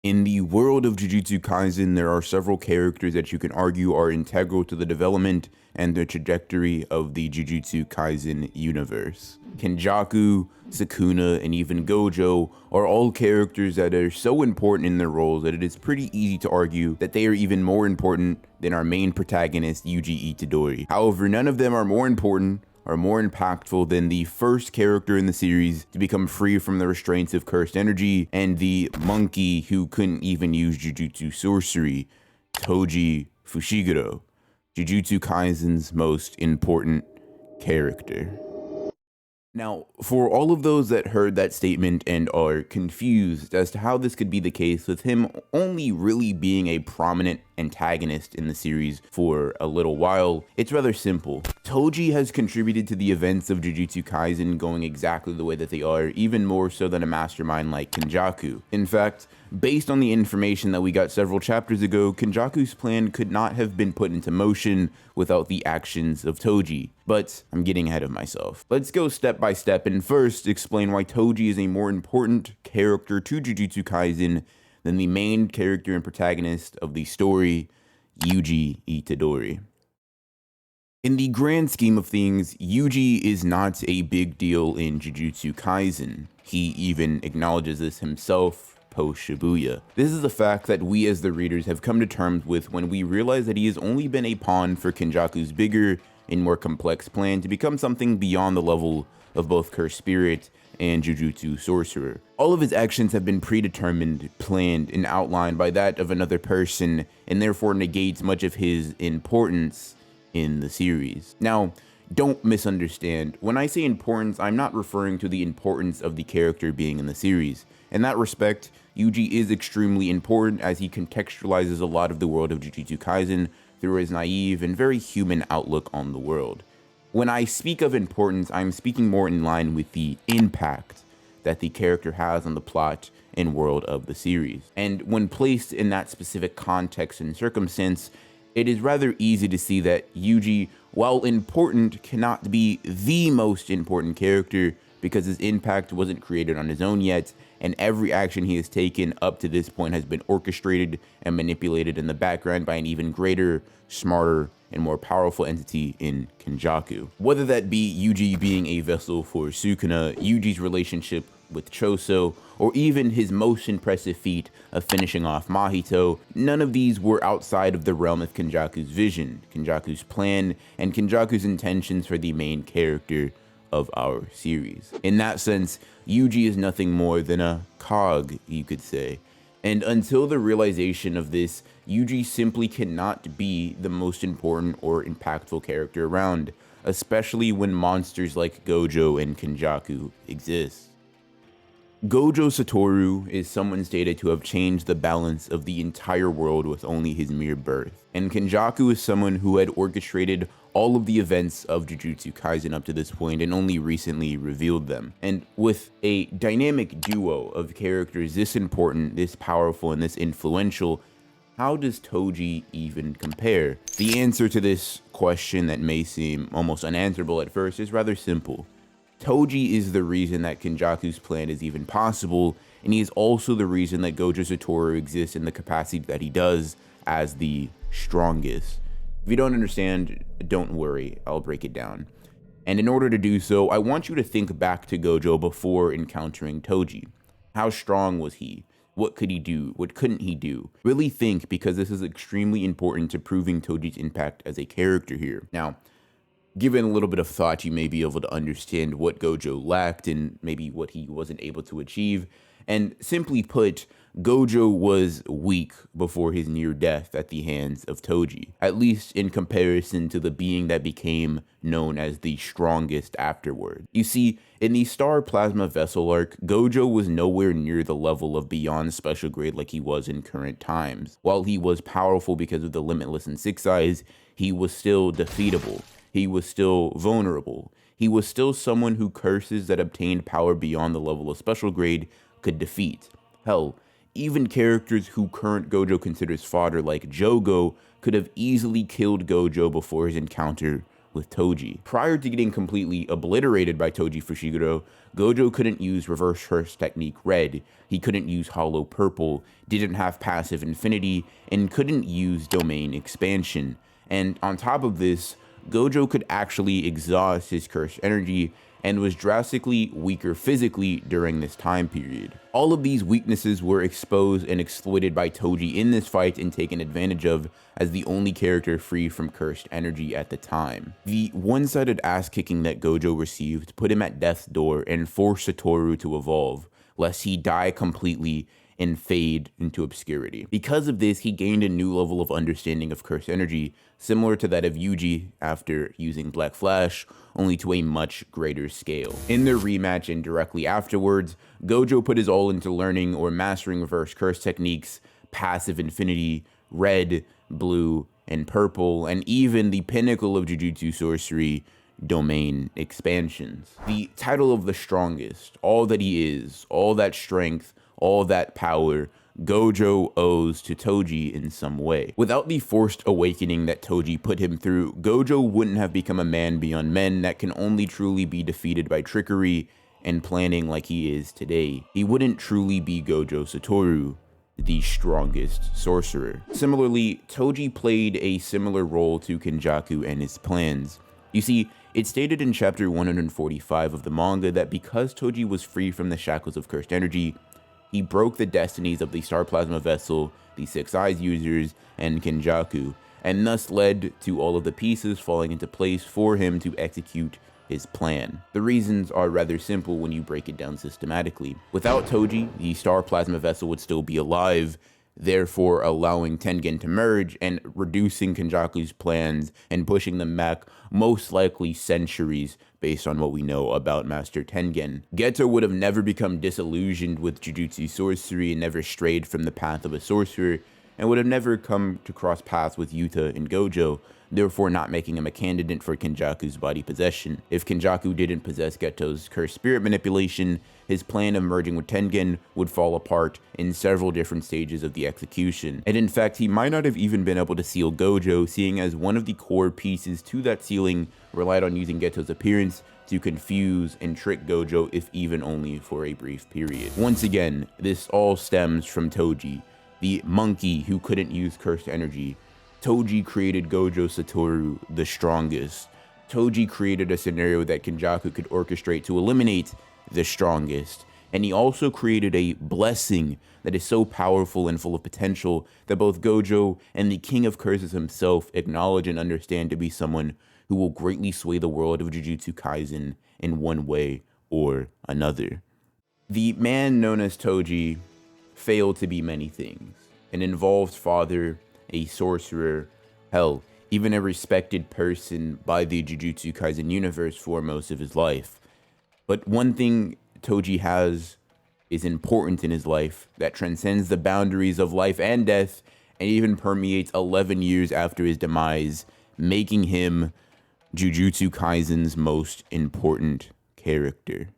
In the world of Jujutsu Kaisen, there are several characters that you can argue are integral to the development and the trajectory of the Jujutsu Kaisen universe. Kenjaku, Sukuna, and even Gojo are all characters that are so important in their roles that it is pretty easy to argue that they are even more important than our main protagonist, Yuji Itadori. However, none of them are more important are more impactful than the first character in the series to become free from the restraints of cursed energy and the monkey who couldn't even use Jujutsu sorcery, Toji Fushiguro, Jujutsu Kaisen's most important character. Now, for all of those that heard that statement and are confused as to how this could be the case with him only really being a prominent antagonist in the series for a little while, it's rather simple. Toji has contributed to the events of Jujutsu Kaisen going exactly the way that they are, even more so than a mastermind like Kenjaku. In fact, based on the information that we got several chapters ago, Kenjaku's plan could not have been put into motion without the actions of Toji. But I'm getting ahead of myself. Let's go step by step and first explain why Toji is a more important character to Jujutsu Kaisen than the main character and protagonist of the story, Yuji Itadori. In the grand scheme of things, Yuji is not a big deal in Jujutsu Kaisen. He even acknowledges this himself post-Shibuya. This is a fact that we as the readers have come to terms with when we realize that he has only been a pawn for Kenjaku's bigger and more complex plan to become something beyond the level of both Cursed Spirit and Jujutsu Sorcerer. All of his actions have been predetermined, planned, and outlined by that of another person, and therefore negates much of his importance in the series. Now, don't misunderstand. When I say importance, I'm not referring to the importance of the character being in the series. In that respect, Yuji is extremely important as he contextualizes a lot of the world of Jujutsu Kaisen through his naive and very human outlook on the world. When I speak of importance, I'm speaking more in line with the impact that the character has on the plot and world of the series. And when placed in that specific context and circumstance, it is rather easy to see that Yuji, while important, cannot be the most important character because his impact wasn't created on his own yet, and every action he has taken up to this point has been orchestrated and manipulated in the background by an even greater, smarter, and more powerful entity in Kenjaku. Whether that be Yuji being a vessel for Sukuna, Yuji's relationship with Choso, or even his most impressive feat of finishing off Mahito, none of these were outside of the realm of Kenjaku's vision, Kenjaku's plan, and Kenjaku's intentions for the main character of our series. In that sense, Yuji is nothing more than a cog, you could say. And until the realization of this, Yuji simply cannot be the most important or impactful character around, especially when monsters like Gojo and Kenjaku exist. Gojo Satoru is someone stated to have changed the balance of the entire world with only his mere birth, and Kenjaku is someone who had orchestrated all of the events of Jujutsu Kaisen up to this point and only recently revealed them. And with a dynamic duo of characters this important, this powerful, and this influential, how does Toji even compare? The answer to this question that may seem almost unanswerable at first is rather simple. Toji is the reason that Kenjaku's plan is even possible, and he is also the reason that Gojo Satoru exists in the capacity that he does as the strongest. If you don't understand, don't worry, I'll break it down. And in order to do so, I want you to think back to Gojo before encountering Toji. How strong was he? What could he do? What couldn't he do? Really think, because this is extremely important to proving Toji's impact as a character here. Now, given a little bit of thought, you may be able to understand what Gojo lacked and maybe what he wasn't able to achieve. And simply put, Gojo was weak before his near death at the hands of Toji, at least in comparison to the being that became known as the strongest afterward. You see, in the Star Plasma Vessel arc, Gojo was nowhere near the level of beyond special grade like he was in current times. While he was powerful because of the Limitless and Six Eyes, he was still defeatable. He was still vulnerable. He was still someone who curses that obtained power beyond the level of special grade could defeat. Hell, even characters who current Gojo considers fodder like Jogo could have easily killed Gojo before his encounter with Toji. Prior to getting completely obliterated by Toji Fushiguro, Gojo couldn't use reverse curse technique red, he couldn't use hollow purple, didn't have passive infinity, and couldn't use domain expansion. And on top of this, Gojo could actually exhaust his curse energy and was drastically weaker physically during this time period. All of these weaknesses were exposed and exploited by Toji in this fight and taken advantage of as the only character free from cursed energy at the time. The one-sided ass-kicking that Gojo received put him at death's door and forced Satoru to evolve, lest he die completely and fade into obscurity. Because of this, he gained a new level of understanding of cursed energy, similar to that of Yuji after using Black Flash, only to a much greater scale. In their rematch and directly afterwards, Gojo put his all into learning or mastering reverse curse techniques, passive infinity, red, blue, and purple, and even the pinnacle of Jujutsu sorcery, domain expansions. The title of the strongest, all that he is, all that strength, all that power, Gojo owes to Toji in some way. Without the forced awakening that Toji put him through, Gojo wouldn't have become a man beyond men that can only truly be defeated by trickery and planning like he is today. He wouldn't truly be Gojo Satoru, the strongest sorcerer. Similarly, Toji played a similar role to Kenjaku and his plans. You see, it's stated in chapter 145 of the manga that because Toji was free from the shackles of cursed energy, he broke the destinies of the Star Plasma Vessel, the Six Eyes users, and Kenjaku, and thus led to all of the pieces falling into place for him to execute his plan. The reasons are rather simple when you break it down systematically. Without Toji, the Star Plasma Vessel would still be alive, therefore allowing Tengen to merge and reducing Kenjaku's plans and pushing them back most likely centuries based on what we know about Master Tengen. Geto would have never become disillusioned with Jujutsu sorcery and never strayed from the path of a sorcerer, and would have never come to cross paths with Yuta and Gojo, therefore not making him a candidate for Kenjaku's body possession. If Kenjaku didn't possess Geto's cursed spirit manipulation, his plan of merging with Tengen would fall apart in several different stages of the execution. And in fact, he might not have even been able to seal Gojo, seeing as one of the core pieces to that sealing relied on using Geto's appearance to confuse and trick Gojo, if even only for a brief period. Once again, this all stems from Toji, the monkey who couldn't use cursed energy. Toji created Gojo Satoru, the strongest. Toji created a scenario that Kenjaku could orchestrate to eliminate the strongest. And he also created a blessing that is so powerful and full of potential that both Gojo and the King of Curses himself acknowledge and understand to be someone who will greatly sway the world of Jujutsu Kaisen in one way or another. The man known as Toji failed to be many things: an involved father, a sorcerer, hell, even a respected person by the Jujutsu Kaisen universe for most of his life. But one thing Toji has is important in his life that transcends the boundaries of life and death and even permeates 11 years after his demise, making him Jujutsu Kaisen's most important character.